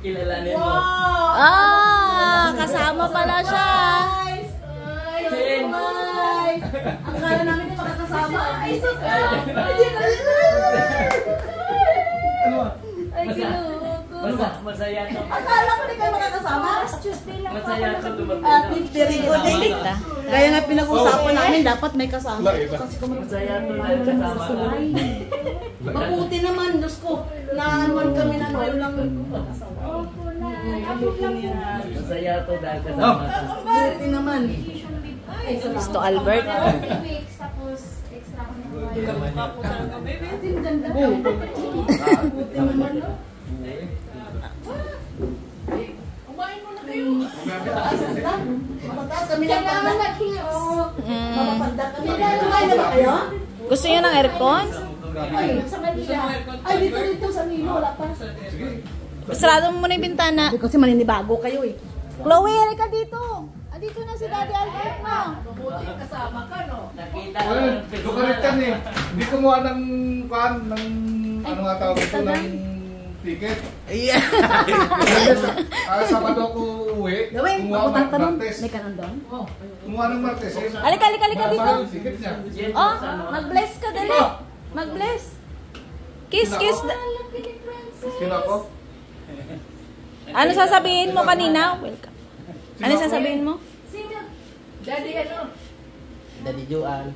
Kilalanin mo. Kasama pala siya. Sin. Ang kala namin yung makakasama. Ay, sus! Ay, ginuko. Masaya to. Akala ko di kayo makakasama. Masaya to dumating. Very good. Kaya nga pinag-usapan namin, dapat may kasama. Kasi kung Masaya to na kasama. mabuti naman, Diyos ko. Naanuan kami na ngayon lang. Masaya to dahil kasama. Mabuti naman. Gusto Albert. Tapos extra ko na Mabuti naman, no? Kumain mo na kayo. Matataas kami ng Kailangan pagda. nag-hinga. Mapapagda kami. Kumain na ba kayo? Gusto niyo ng aircon? Ay, sa Manila. Ay, dito sa Nilo. Wala pa. Sarado mo muna yung bintana. Hindi kasi maninibago kayo eh. Chloe, halika dito. Dito na si Daddy Albert mo. Kasama ka, no? Nakita ko Well, ng Facebook. correct yan eh. Hindi kumuha ng pan, ng ano nga tawag ito, ng ticket. Yeah. Sabado ako uwi, Gawin, kumuha papunta ng pa nun. Martes. May kanon doon? Kumuha ng Martes eh. Halika dito. Babalo yung ticket niya. Oh, mag-bless ka dali. Mag-bless. Kiss. Sino ako? Ano sasabihin mo kanina? Welcome. Ano sasabihin mo? Sino? Daddy, ano? Daddy Joan.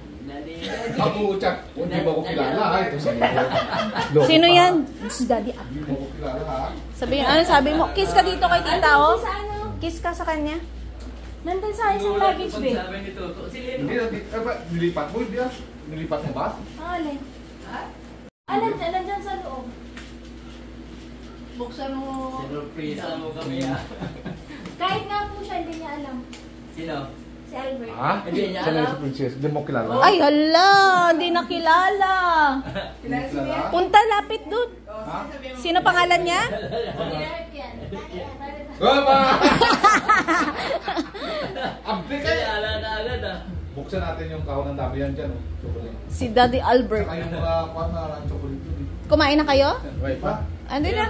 Ako, Chak. Hindi ba ko kilala ha? Ito sa Sino yan? Si Daddy. Hindi ba ko kilala ha? Ano sabi mo? Kiss ka dito kay tita, oh. Sa ano? Kiss ka sa kanya. Nandun sa isang luggage, babe. Sabi nito, silin. Hindi, nilipat mo, hindi ah. Nilipat mo ba? Alin? Nandyan sa loob. Buksan mo. Sinurpresa mo kami ha. Kahit nga po siya, hindi niya alam. Sino? Si Albert. Ha? Hindi niya Siya na alam. si Princess. Hindi mo kilala. Ay, hala. Hindi nakilala. Kilala? Punta, lapit doon. Ha? Sino pangalan niya? Direct yan. Gama! Abdi kayo! Kilala na agad ah. Buksan natin yung kahon ng dami yan dyan. Oh. Chocolate. Si Daddy Albert. Saka yung mga chocolate yun. Kumain na kayo? Right pa? Ano na?